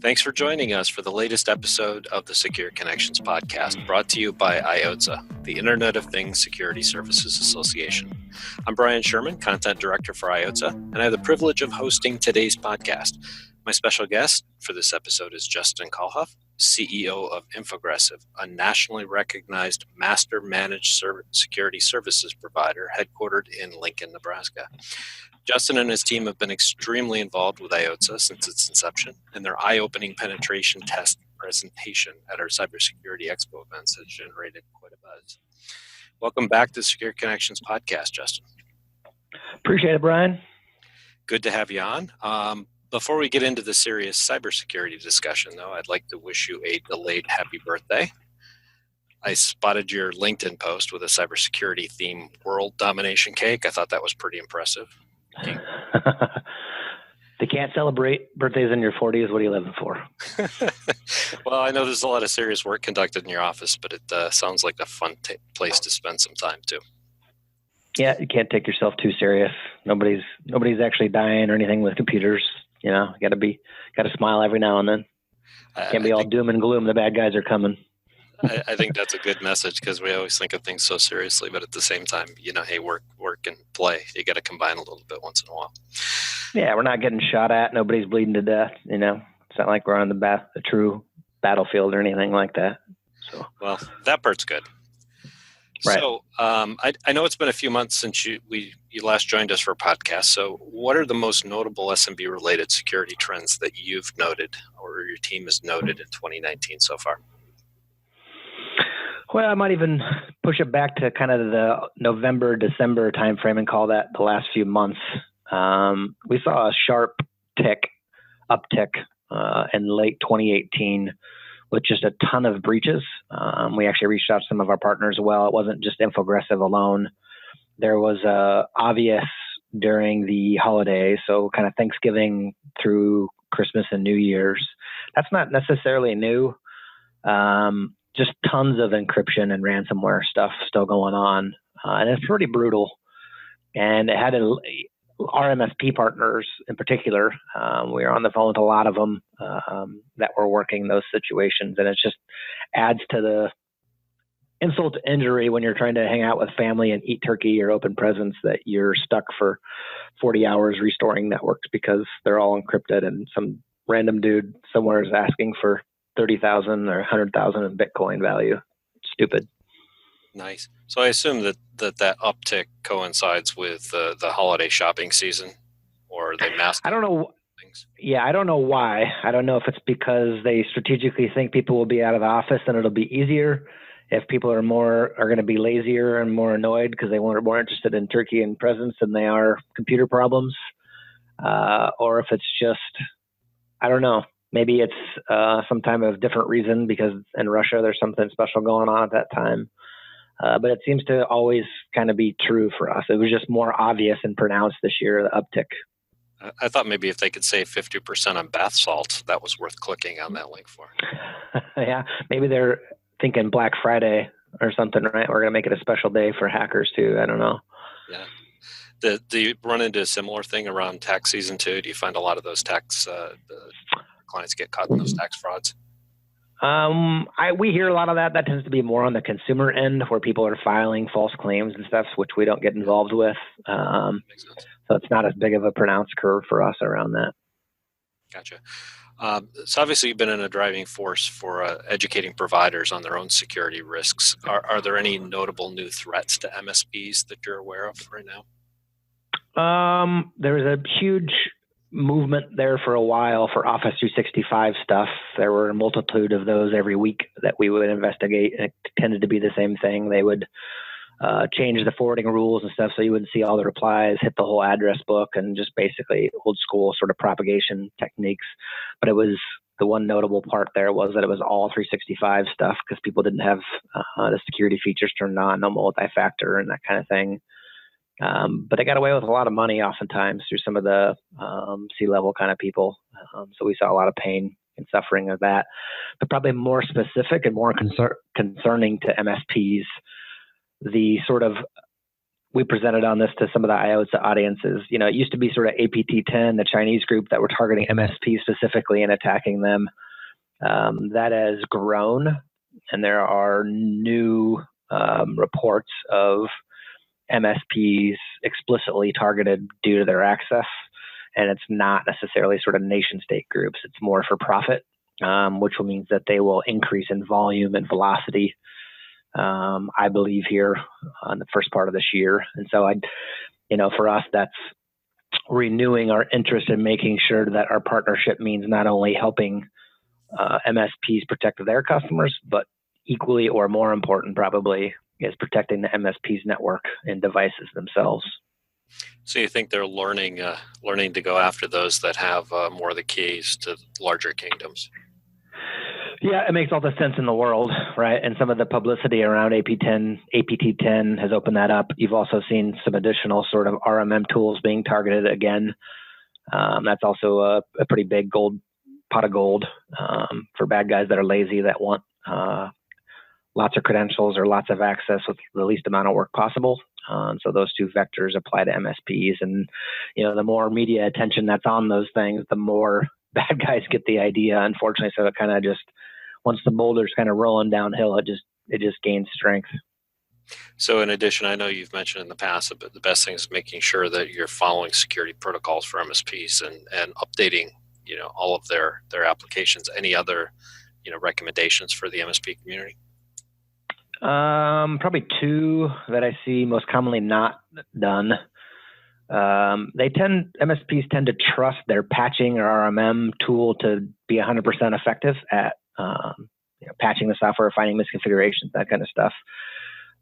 Thanks for joining us for the latest episode of the Secure Connections podcast, brought to you by IoTSSA, the Internet of Things Security Services Association. I'm Brian Sherman, Content Director for IoTSSA, and I have the privilege of hosting today's podcast. My special guest for this episode is Justin Kallhoff, CEO of Infogressive, a nationally recognized master managed security services provider headquartered in Lincoln, Nebraska. Justin and his team have been extremely involved with IoTSSA since its inception, and their eye-opening penetration test presentation at our Cybersecurity Expo events has generated quite a buzz. Welcome back to the Secure Connections podcast, Justin. Appreciate it, Brian. Good to have you on. Before we get into the serious cybersecurity discussion, though, I'd like to wish you a delayed happy birthday. I spotted your LinkedIn post with a cybersecurity theme world domination cake. I thought that was pretty impressive. They can't celebrate birthdays in your 40s. What are you living for? Well, I know there's a lot of serious work conducted in your office, but it sounds like a fun place to spend some time too. Yeah, you can't take yourself too serious. Nobody's actually dying or anything with computers. You know, got to smile every now and then. Can't be all doom and gloom. The bad guys are coming. I think that's a good message because we always think of things so seriously, but at the same time, hey, work and play. You got to combine a little bit once in a while. Yeah, we're not getting shot at. Nobody's bleeding to death. You know, it's not like we're on the true battlefield or anything like that. So, well, that part's good. Right. So, I know it's been a few months since you last joined us for a podcast. So, what are the most notable SMB related security trends that you've noted or your team has noted in 2019 so far? Well, I might even push it back to kind of the November, December timeframe and call that the last few months. We saw a sharp uptick in late 2018 with just a ton of breaches. We actually reached out to some of our partners as well. It wasn't just Infogressive alone. There was obvious during the holidays, so kind of Thanksgiving through Christmas and New Year's. That's not necessarily new. Just tons of encryption and ransomware stuff still going on. And it's pretty brutal. And it had our MSP partners in particular. We were on the phone with a lot of them that were working those situations. And it just adds to the insult to injury when you're trying to hang out with family and eat turkey or open presents that you're stuck for 40 hours restoring networks because they're all encrypted and some random dude somewhere is asking for 30,000 or 100,000 in Bitcoin value. Stupid. Nice. So I assume that uptick coincides with the holiday shopping season, or they mask. I don't know. Things. Yeah, I don't know why. I don't know if it's because they strategically think people will be out of the office and it'll be easier. If people are going to be lazier and more annoyed because they are more interested in turkey and presents than they are computer problems, or if it's just, I don't know. Maybe it's some time of different reason because in Russia there's something special going on at that time. But it seems to always kind of be true for us. It was just more obvious and pronounced this year, the uptick. I thought maybe if they could save 50% on bath salt, that was worth clicking on that link for. Yeah, maybe they're thinking Black Friday or something, right? We're going to make it a special day for hackers too. I don't know. Yeah. Do you run into a similar thing around tax season too? Do you find a lot of those tax clients get caught in those tax frauds? We hear a lot of that. That tends to be more on the consumer end where people are filing false claims and stuff, which we don't get involved with. Makes sense. So it's not as big of a pronounced curve for us around that. Gotcha. So obviously you've been in a driving force for educating providers on their own security risks. Are there any notable new threats to MSPs that you're aware of right now? There was a huge movement there for a while for Office 365 stuff. There were a multitude of those every week that we would investigate, and it tended to be the same thing. They would change the forwarding rules and stuff so you wouldn't see all the replies, hit the whole address book, and just basically old school sort of propagation techniques. But it was the one notable part there was that it was all 365 stuff because people didn't have the security features turned on, no multi-factor and that kind of thing. But they got away with a lot of money oftentimes through some of the C-level kind of people. So we saw a lot of pain and suffering of that. But probably more specific and more concerning to MSPs, the sort of we presented on this to some of the IoTSSA audiences. It used to be sort of APT10, the Chinese group that were targeting MSPs specifically and attacking them. That has grown, and there are new reports of MSPs explicitly targeted due to their access. And it's not necessarily sort of nation state groups. It's more for profit, which will mean that they will increase in volume and velocity, I believe, here on the first part of this year. And so for us, that's renewing our interest in making sure that our partnership means not only helping MSPs protect their customers, but equally or more important probably is protecting the MSP's network and devices themselves. So you think they're learning to go after those that have more of the keys to larger kingdoms? Yeah, it makes all the sense in the world, right? And some of the publicity around APT10 has opened that up. You've also seen some additional sort of RMM tools being targeted again. That's also a pretty big pot of gold for bad guys that are lazy, that want lots of credentials or lots of access with the least amount of work possible. So those two vectors apply to MSPs. And, the more media attention that's on those things, the more bad guys get the idea, unfortunately. So it kind of just, once the boulder's kind of rolling downhill, it just gains strength. So in addition, I know you've mentioned in the past, but the best thing is making sure that you're following security protocols for MSPs and updating, all of their applications. Any other, recommendations for the MSP community? Probably two that I see most commonly not done. MSPs tend to trust their patching or RMM tool to be 100% effective at patching the software, finding misconfigurations, that kind of stuff.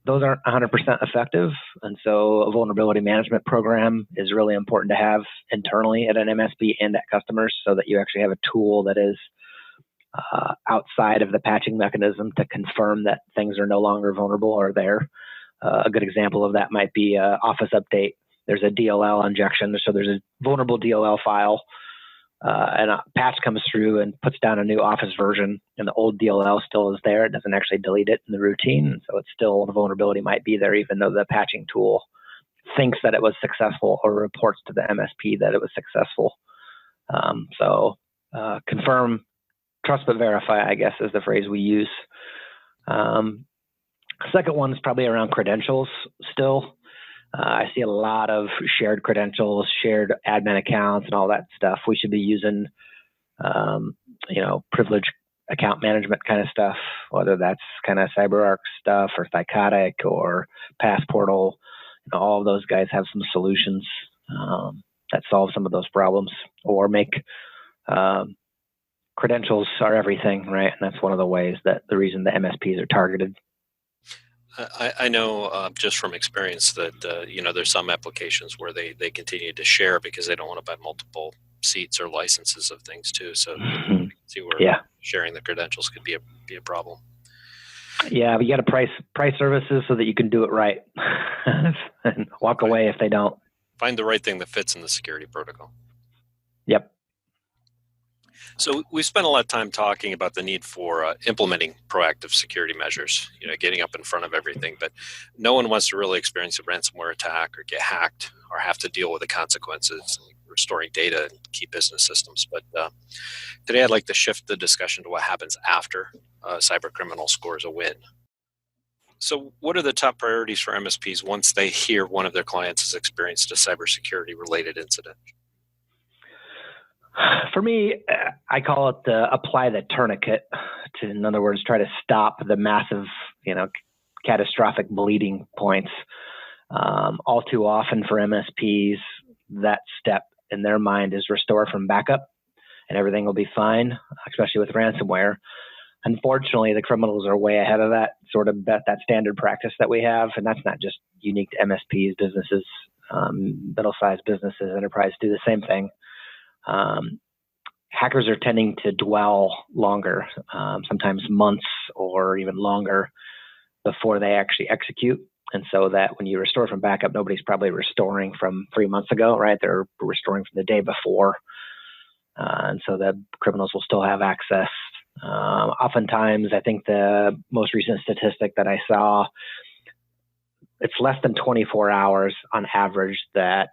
Those aren't 100% effective, and so a vulnerability management program is really important to have internally at an MSP and at customers, so that you actually have a tool that is outside of the patching mechanism to confirm that things are no longer vulnerable or there. A good example of that might be Office update. There's a DLL injection, so there's a vulnerable DLL file, and a patch comes through and puts down a new Office version, and the old DLL still is there. It doesn't actually delete it in the routine, so it's still, the vulnerability might be there, even though the patching tool thinks that it was successful or reports to the MSP that it was successful. Confirm, trust but verify, I guess, is the phrase we use. Second one is probably around credentials still. I see a lot of shared credentials, shared admin accounts, and all that stuff. We should be using, privilege account management kind of stuff, whether that's kind of CyberArk stuff or Thycotic or Passportal. All of those guys have some solutions that solve some of those problems, or make credentials are everything, right? And that's one of the ways that the reason the MSPs are targeted. I know just from experience that, there's some applications where they continue to share because they don't want to buy multiple seats or licenses of things too. So see where sharing the credentials could be a problem. Yeah, but you got to price services so that you can do it right and walk away if they don't. Find the right thing that fits in the security protocol. Yep. So we spent a lot of time talking about the need for implementing proactive security measures, getting up in front of everything, but no one wants to really experience a ransomware attack or get hacked or have to deal with the consequences, like restoring data and key business systems. But today I'd like to shift the discussion to what happens after a cyber criminal scores a win. So what are the top priorities for MSPs once they hear one of their clients has experienced a cybersecurity related incident? For me, I call it apply the tourniquet. In other words, try to stop the massive, catastrophic bleeding points. All too often for MSPs, that step in their mind is restore from backup and everything will be fine, especially with ransomware. Unfortunately, the criminals are way ahead of that that standard practice that we have. And that's not just unique to MSPs, businesses, middle-sized businesses, enterprise do the same thing. Hackers are tending to dwell longer, sometimes months or even longer before they actually execute. And so that when you restore from backup, nobody's probably restoring from 3 months ago, right? They're restoring from the day before. And so the criminals will still have access. Oftentimes, I think the most recent statistic that I saw, it's less than 24 hours on average that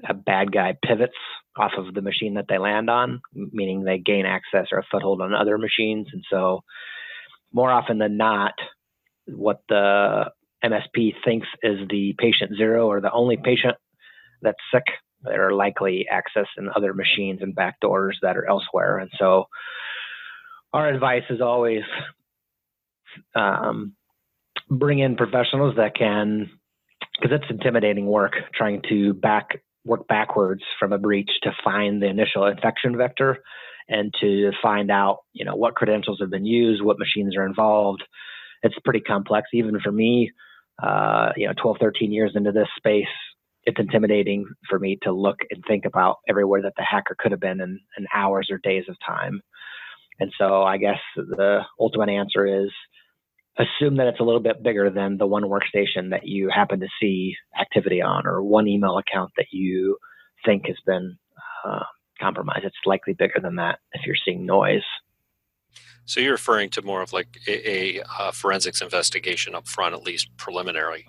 a bad guy pivots off of the machine that they land on, meaning they gain access or a foothold on other machines. And so more often than not, what the MSP thinks is the patient zero or the only patient that's sick, they're likely accessing other machines and backdoors that are elsewhere. And so our advice is always bring in professionals that can, because it's intimidating work, trying to work backwards from a breach to find the initial infection vector and to find out, what credentials have been used, what machines are involved. It's pretty complex. Even for me, 12, 13 years into this space, it's intimidating for me to look and think about everywhere that the hacker could have been in hours or days of time. And so I guess the ultimate answer is assume that it's a little bit bigger than the one workstation that you happen to see activity on or one email account that you think has been compromised. It's likely bigger than that if you're seeing noise. So you're referring to more of like a forensics investigation up front, at least preliminary.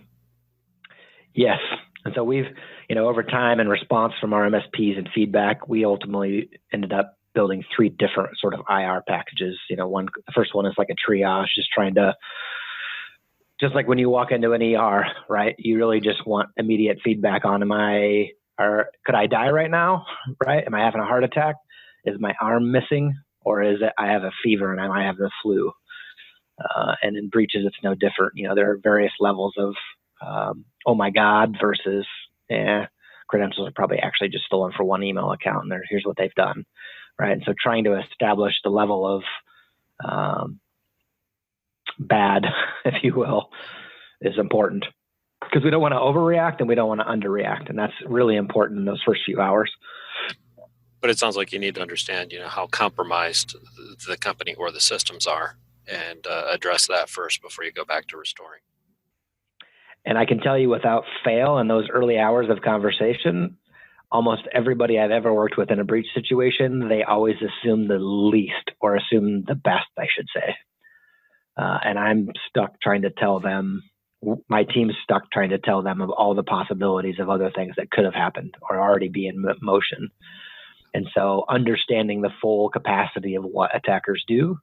Yes. And so we've, over time in response from our MSPs and feedback, we ultimately ended up building 3 different sort of IR packages. The first one is like a triage, just like when you walk into an ER, right? You really just want immediate feedback on, could I die right now? Right? Am I having a heart attack? Is my arm missing? Or is it I have a fever and I might have the flu? And in breaches, it's no different. There are various levels of, oh my God, versus, credentials are probably actually just stolen for one email account and here's what they've done. Right. And so trying to establish the level of bad, if you will, is important because we don't want to overreact and we don't want to underreact. And that's really important in those first few hours. But it sounds like you need to understand, how compromised the company or the systems are and address that first before you go back to restoring. And I can tell you without fail in those early hours of conversation, almost everybody I've ever worked with in a breach situation, they always assume the least or assume the best, I should say. And I'm stuck trying to tell them, my team's stuck trying to tell them of all the possibilities of other things that could have happened or already be in motion. And so understanding the full capacity of what attackers do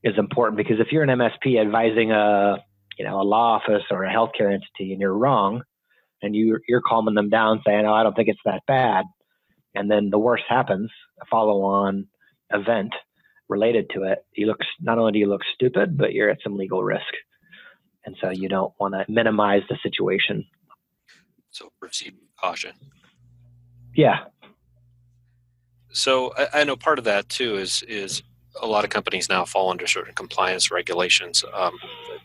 is important because if you're an MSP advising a law office or a healthcare entity and you're wrong and you're calming them down saying, oh, I don't think it's that bad. And then the worst happens, a follow-on event related to it. Not only do you look stupid, but you're at some legal risk. And so you don't want to minimize the situation. So proceed with caution. Yeah. So I know part of that too is a lot of companies now fall under certain compliance regulations.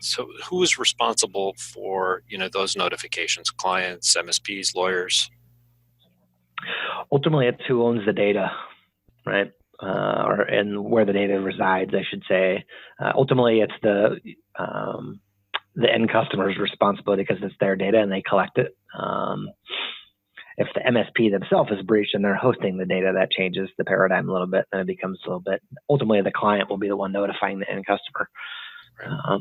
So who is responsible for those notifications? Clients, MSPs, lawyers? Ultimately, it's who owns the data, right? And where the data resides, I should say. Ultimately, it's the end customer's responsibility because it's their data and they collect it. If the MSP themselves is breached and they're hosting the data, that changes the paradigm a little bit. Then it becomes a little bit, ultimately the client will be the one notifying the end customer. Right.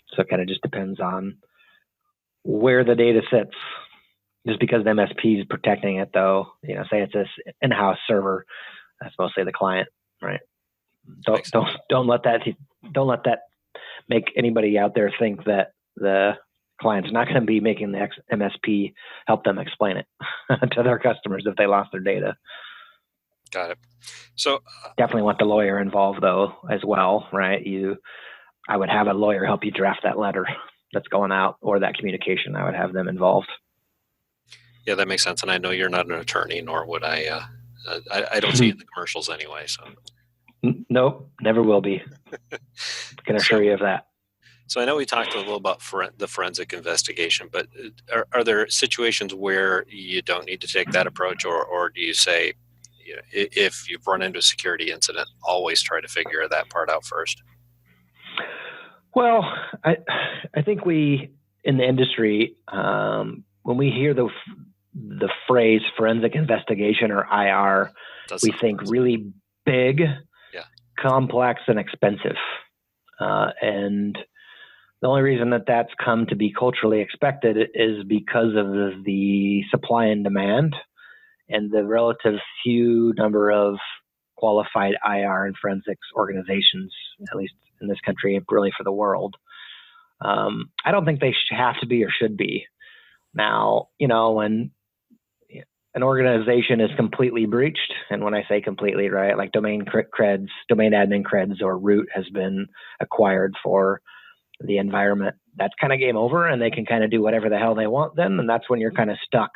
So it kind of just depends on where the data sits. Just because the MSP is protecting it though, say it's this in-house server, that's mostly the client, right? Don't let that make anybody out there think that the client's not going to be making the MSP help them explain it to their customers if they lost their data. Got it. So definitely want the lawyer involved though as well, right? I would have a lawyer help you draft that letter that's going out or that communication. I would have them involved. Yeah, that makes sense. And I know you're not an attorney, nor would I don't see it in the commercials anyway. So nope, never will be. Can assure you of that. So I know we talked a little about the forensic investigation, but are there situations where you don't need to take that approach, or do you say, if you've run into a security incident, always try to figure that part out first? Well, I think we in the industry, when we hear the phrase forensic investigation or IR, we think really big, complex, and expensive, and The only reason that that's come to be culturally expected is because of the supply and demand and the relative few number of qualified IR and forensics organizations, at least in this country, and really for the world. I don't think they have to be or should be. Now, when an organization is completely breached, and when I say completely, right, like domain admin creds, or root has been acquired for the environment, that's kind of game over, and they can kind of do whatever the hell they want then, and that's when you're kind of stuck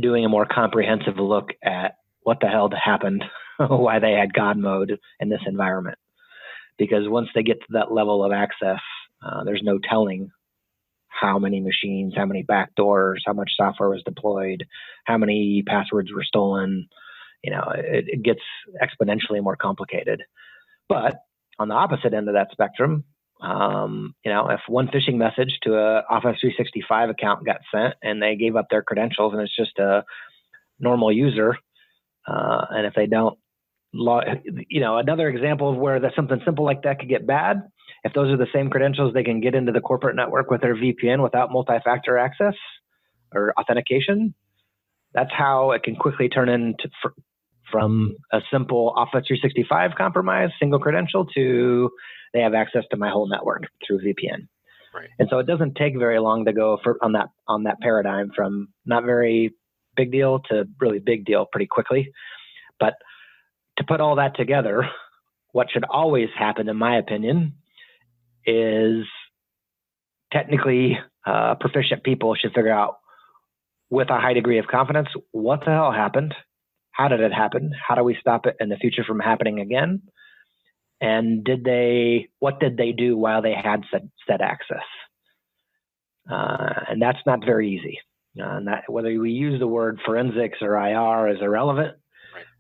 doing a more comprehensive look at what the hell happened, why they had God mode in this environment. Because once they get to that level of access, there's no telling how many machines, how many backdoors, how much software was deployed, how many passwords were stolen. It gets exponentially more complicated. But on the opposite end of that spectrum, if one phishing message to a Office 365 account got sent and they gave up their credentials and it's just a normal user, and if they don't another example of where something simple like that could get bad, if those are the same credentials, they can get into the corporate network with their VPN without multi-factor access or authentication. That's how it can quickly turn into from a simple Office 365 compromise, single credential, to they have access to my whole network through VPN. Right. And so it doesn't take very long to go on that paradigm from not very big deal to really big deal pretty quickly. But to put all that together, what should always happen, in my opinion, is technically proficient people should figure out with a high degree of confidence what the hell happened, how did it happen, how do we stop it in the future from happening again, and what did they do while they had said access. And that's not very easy. Whether we use the word forensics or IR is irrelevant.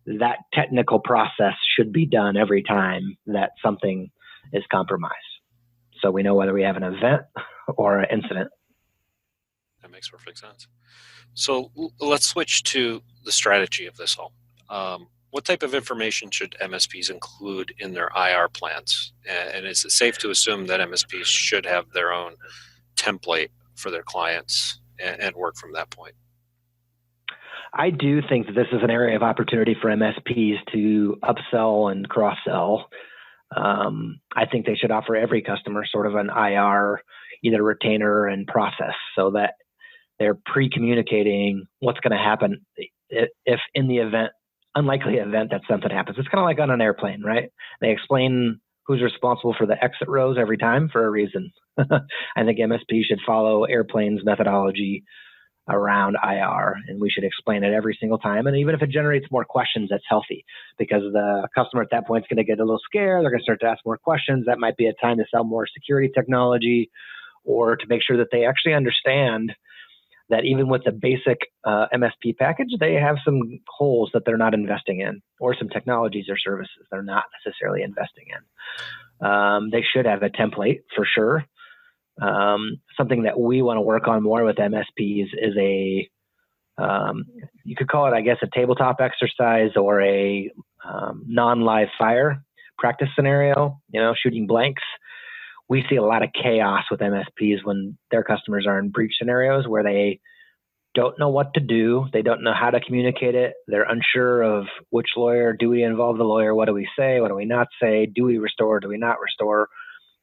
That technical process should be done every time that something is compromised. So we know whether we have an event or an incident. That makes perfect sense. So let's switch to the strategy of this all. What type of information should MSPs include in their IR plans? And is it safe to assume that MSPs should have their own template for their clients and work from that point? I do think that this is an area of opportunity for MSPs to upsell and cross-sell. I think they should offer every customer sort of an IR, either retainer and process, so that they're pre-communicating what's going to happen if in the unlikely event that something happens. It's kind of like on an airplane, right? They explain who's responsible for the exit rows every time for a reason. I think MSP should follow airplanes methodology around IR, and we should explain it every single time. And even if it generates more questions, that's healthy, because the customer at that point is going to get a little scared. They're going to start to ask more questions. That might be a time to sell more security technology, or to make sure that they actually understand that even with the basic MSP package, they have some holes that they're not investing in, or some technologies or services they're not necessarily investing in. They should have a template for sure. Something that we want to work on more with MSPs is you could call it, I guess, a tabletop exercise or a non-live fire practice scenario, shooting blanks. We see a lot of chaos with MSPs when their customers are in breach scenarios where they don't know what to do. They don't know how to communicate it. They're unsure of which lawyer. Do we involve the lawyer? What do we say? What do we not say? Do we restore? Do we not restore?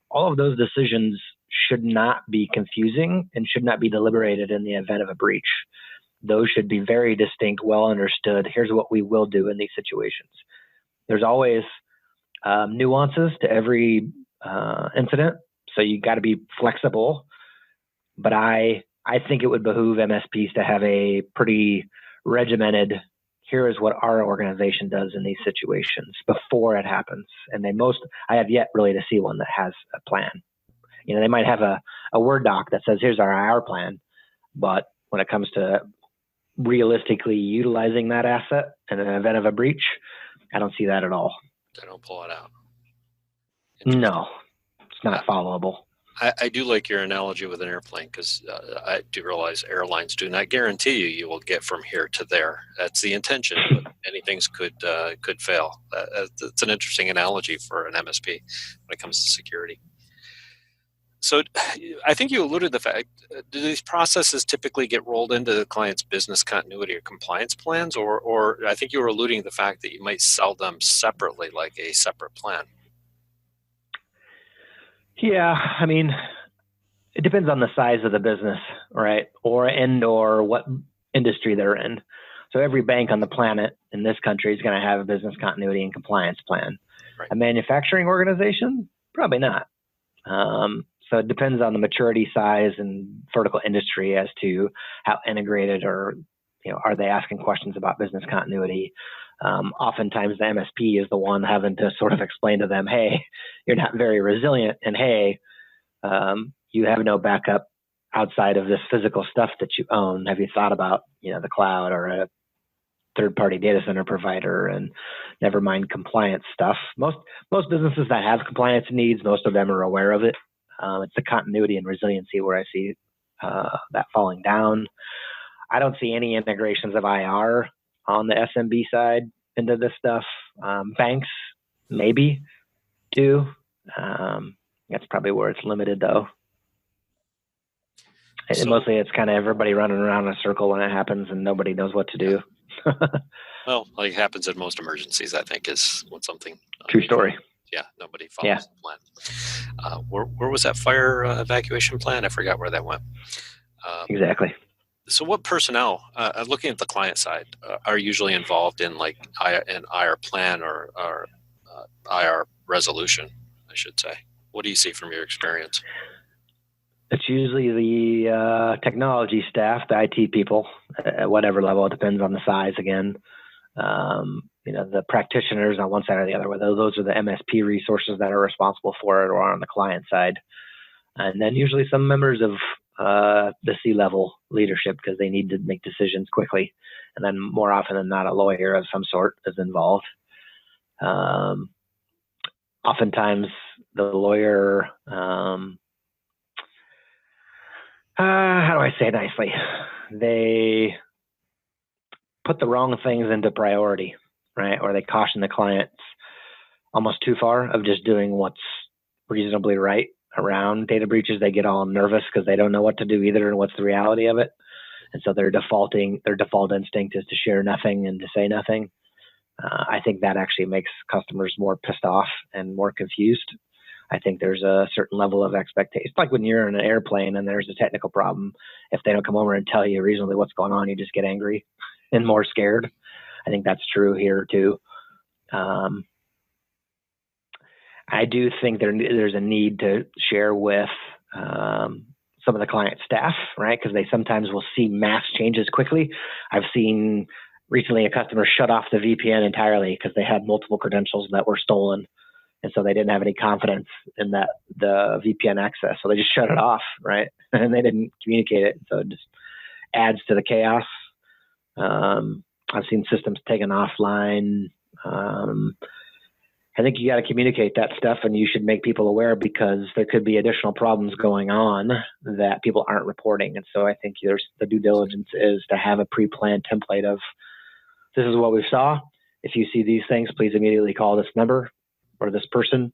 All of those decisions should not be confusing and should not be deliberated in the event of a breach. Those should be very distinct, well understood. Here's what we will do in these situations. There's always nuances to every incident, so you got to be flexible. But I think it would behoove MSPs to have a pretty regimented, here is what our organization does in these situations before it happens. And I have yet really to see one that has a plan. They might have a Word doc that says, here's our IR plan. But when it comes to realistically utilizing that asset in an event of a breach, I don't see that at all. They don't pull it out. No, it's not followable. I do like your analogy with an airplane, because I do realize airlines do not guarantee you will get from here to there. That's the intention, but many things could fail. It's an interesting analogy for an MSP when it comes to security. So I think you alluded to the fact, do these processes typically get rolled into the client's business continuity or compliance plans, or I think you were alluding to the fact that you might sell them separately, like a separate plan? Yeah, I mean, it depends on the size of the business, right? Or what industry they're in. So every bank on the planet in this country is going to have a business continuity and compliance plan. Right. A manufacturing organization, probably not. So it depends on the maturity size and vertical industry as to how integrated or, are they asking questions about business continuity? Oftentimes the MSP is the one having to sort of explain to them, hey, you're not very resilient, and hey, you have no backup outside of this physical stuff that you own. Have you thought about, the cloud or a third-party data center provider, and never mind compliance stuff. Most businesses that have compliance needs, most of them are aware of it. It's the continuity and resiliency where I see that falling down. I don't see any integrations of IR on the SMB side into this stuff. Banks maybe do. That's probably where it's limited, though. So, mostly it's kind of everybody running around in a circle when it happens and nobody knows what to do. Well, like it happens in most emergencies, I think, is when something... True story. Yeah, nobody follows the plan. Where was that fire evacuation plan? I forgot where that went. Exactly. So what personnel, looking at the client side, are usually involved in like an IR plan or IR resolution, I should say? What do you see from your experience? It's usually the technology staff, the IT people, at whatever level. It depends on the size again. The practitioners on one side or the other, whether those are the MSP resources that are responsible for it or on the client side. And then usually some members of the C-level leadership because they need to make decisions quickly. And then more often than not, a lawyer of some sort is involved. Oftentimes the lawyer... how do I say it nicely? They put the wrong things into priority, right? Or they caution the clients almost too far of just doing what's reasonably right around data breaches. They get all nervous because they don't know what to do either and what's the reality of it. And so their default instinct is to share nothing and to say nothing. I think that actually makes customers more pissed off and more confused. I think there's a certain level of expectation. It's like when you're in an airplane and there's a technical problem. If they don't come over and tell you reasonably what's going on, you just get angry and more scared. I think that's true here too. I do think there's a need to share with some of the client staff, right? Because they sometimes will see mass changes quickly. I've seen recently a customer shut off the VPN entirely because they had multiple credentials that were stolen. And so they didn't have any confidence in the VPN access. So they just shut it off, right? And they didn't communicate it. So it just adds to the chaos. I've seen systems taken offline. I think you got to communicate that stuff and you should make people aware because there could be additional problems going on that people aren't reporting. And so I think the due diligence is to have a pre-planned template of this is what we saw. If you see these things, please immediately call this number or this person,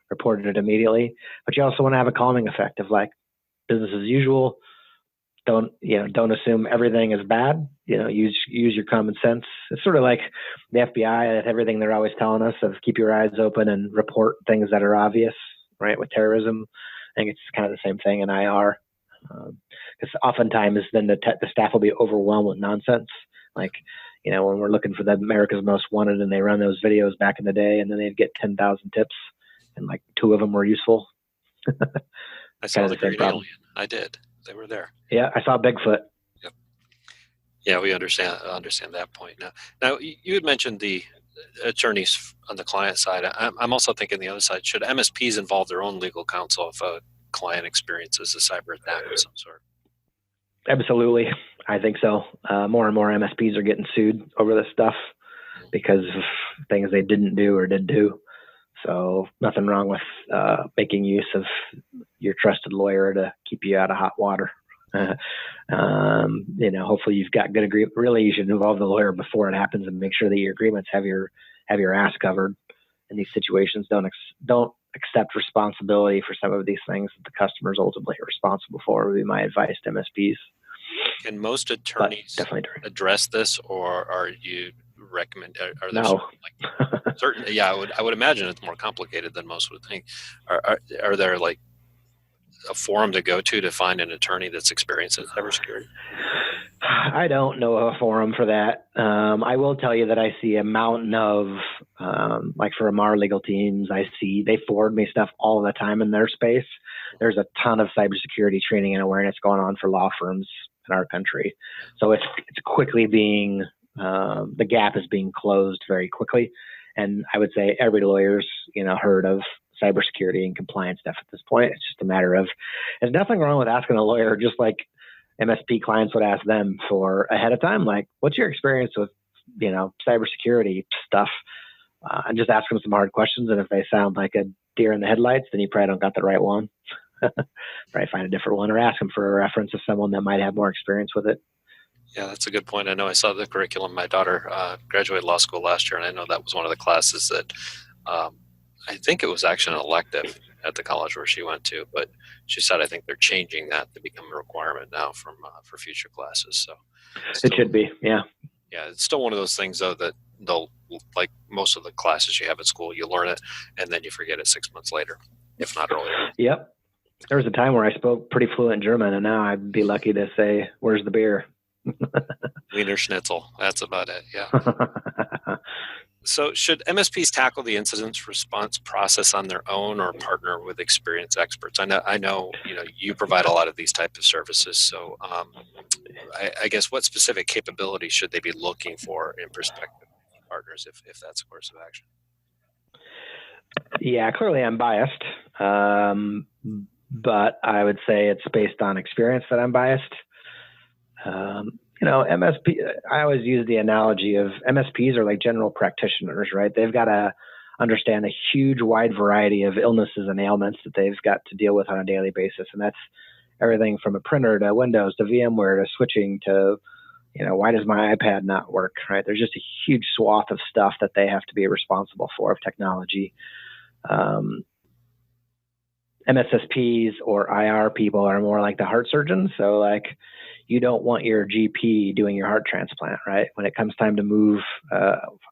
reported it immediately. But you also want to have a calming effect of like business as usual. Don't assume everything is bad. Use your common sense. It's sort of like the FBI, everything they're always telling us of keep your eyes open and report things that are obvious, right? With terrorism, I think it's kind of the same thing in IR. Because oftentimes then the staff will be overwhelmed with nonsense. Like, when we're looking for the America's Most Wanted and they run those videos back in the day and then they'd get 10,000 tips and like 2 of them were useful. I saw the green alien. I did. They were there. Yeah, I saw Bigfoot. Yep. Yeah, we understand that point now. Now, you had mentioned the attorneys on the client side. I'm also thinking the other side. Should MSPs involve their own legal counsel if a client experiences a cyber attack of some sort? Absolutely. I think so. More and more MSPs are getting sued over this stuff because of things they didn't do or did do. So nothing wrong with making use of your trusted lawyer to keep you out of hot water. Hopefully you've got good agreement. Really, you should involve the lawyer before it happens and make sure that your agreements have your ass covered in these situations. Don't accept responsibility for some of these things that the customer is ultimately responsible for, would be my advice to MSPs. Can most attorneys address this, or are you recommend? Are there no. certain? Yeah, I would imagine it's more complicated than most would think. Are there like a forum to go to find an attorney that's experienced in cybersecurity? I don't know a forum for that. I will tell you that I see a mountain of, like for our legal teams, they forward me stuff all the time in their space. There's a ton of cybersecurity training and awareness going on for law firms in our country. So it's quickly being, the gap is being closed very quickly. And I would say every lawyer's, heard of cybersecurity and compliance stuff at this point. It's just a matter of, there's nothing wrong with asking a lawyer, just like MSP clients would ask them for ahead of time, like, what's your experience with, cybersecurity stuff? And just ask them some hard questions. And if they sound like a deer in the headlights, then you probably don't got the right one. Probably find a different one, or ask them for a reference of someone that might have more experience with it. Yeah, that's a good point. I know I saw the curriculum. My daughter graduated law school last year, and I know that was one of the classes that I think it was actually an elective at the college where she went to, but she said I think they're changing that to become a requirement now for future classes. So it should be, yeah. Yeah, it's still one of those things though that they'll, like most of the classes you have at school, you learn it and then you forget it 6 months later, if not earlier. Yep. There was a time where I spoke pretty fluent German, and now I'd be lucky to say, "Where's the beer?" Wiener Schnitzel. That's about it. Yeah. So should MSPs tackle the incident response process on their own or partner with experienced experts? I know you provide a lot of these types of services. So I guess what specific capabilities should they be looking for in prospective partners if that's a course of action? Yeah, clearly I'm biased, but I would say it's based on experience that I'm biased. MSP, I always use the analogy of MSPs are like general practitioners, right? They've got to understand a huge wide variety of illnesses and ailments that they've got to deal with on a daily basis. And that's everything from a printer to Windows to VMware to switching to, why does my iPad not work, right? There's just a huge swath of stuff that they have to be responsible for of technology. MSSPs or IR people are more like the heart surgeons. So like, you don't want your GP doing your heart transplant, right? When it comes time to move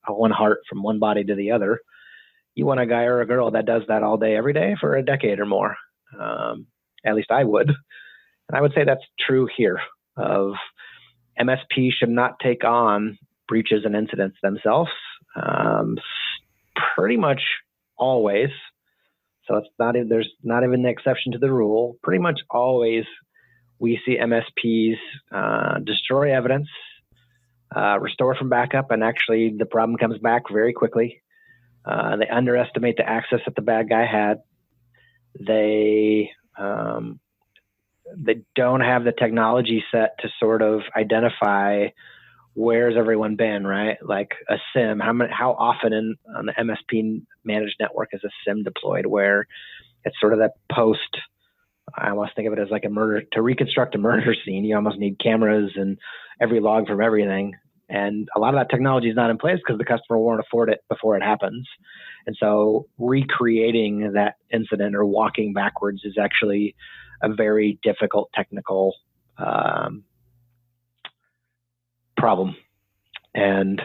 one heart from one body to the other, you want a guy or a girl that does that all day, every day for a decade or more. At least I would. And I would say that's true here of MSP should not take on breaches and incidents themselves. Pretty much always. So there's not even the exception to the rule. Pretty much always we see MSPs destroy evidence, restore from backup, and actually the problem comes back very quickly. They underestimate the access that the bad guy had. They don't have the technology set to sort of identify where's everyone been, right? Like a SIM, how often on the MSP managed network is a SIM deployed, where it's sort of that post. I almost think of it as like a murder. To reconstruct a murder scene, you almost need cameras and every log from everything. And a lot of that technology is not in place because the customer won't afford it before it happens. And so recreating that incident or walking backwards is actually a very difficult technical problem. And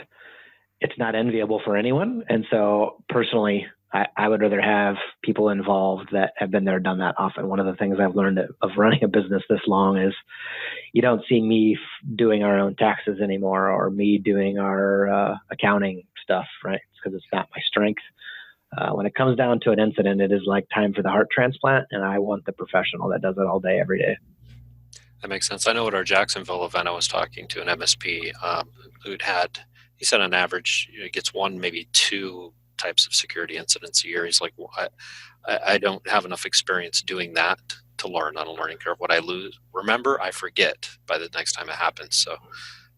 it's not enviable for anyone. And so personally, I would rather have people involved that have been there, done that often. One of the things I've learned of running a business this long is you don't see me doing our own taxes anymore or me doing our accounting stuff, right? It's because it's not my strength. When it comes down to an incident, it is like time for the heart transplant, and I want the professional that does it all day, every day. That makes sense. I know at our Jacksonville event, I was talking to an MSP he said on average, he gets one, maybe two types of security incidents a year. He's like, well, I don't have enough experience doing that to learn on a learning curve. What I remember, I forget by the next time it happens. So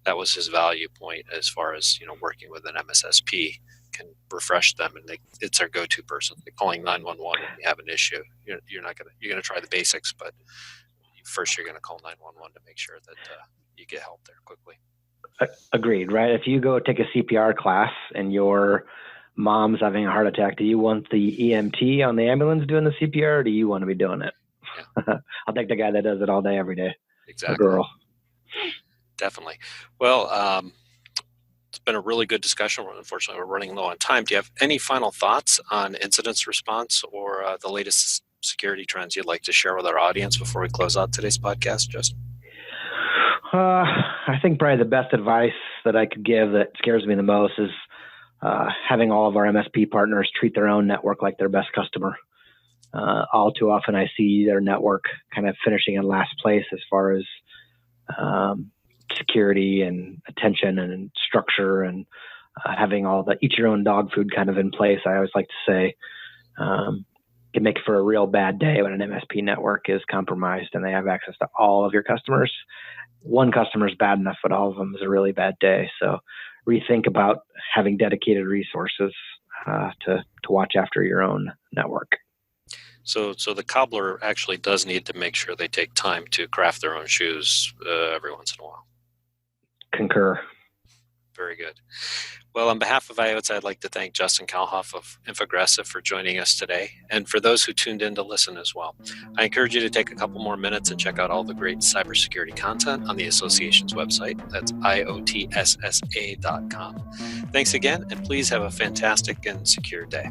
that was his value point as far as, working with an MSSP can refresh them, and it's their go-to person. They're calling 911 when you have an issue. You're going to try the basics, but first you're going to call 911 to make sure that you get help there quickly. Agreed, right? If you go take a CPR class and you're mom's having a heart attack, do you want the EMT on the ambulance doing the CPR, or do you want to be doing it? Yeah. I'll take the guy that does it all day, every day. Exactly. A girl. Definitely. Well, it's been a really good discussion. Unfortunately, we're running low on time. Do you have any final thoughts on incident response or the latest security trends you'd like to share with our audience before we close out today's podcast, Justin? I think probably the best advice that I could give that scares me the most is having all of our MSP partners treat their own network like their best customer. All too often I see their network kind of finishing in last place as far as security and attention and structure, and having all the eat your own dog food kind of in place. I always like to say can make for a real bad day when an MSP network is compromised and they have access to all of your customers. One customer is bad enough, but all of them is a really bad day. So rethink about having dedicated resources to watch after your own network. So the cobbler actually does need to make sure they take time to craft their own shoes every once in a while. Concur. Very good. Well, on behalf of IoTSSA, I'd like to thank Justin Kallhoff of Infogressive for joining us today, and for those who tuned in to listen as well. I encourage you to take a couple more minutes and check out all the great cybersecurity content on the association's website. That's IoTSSA.com. Thanks again, and please have a fantastic and secure day.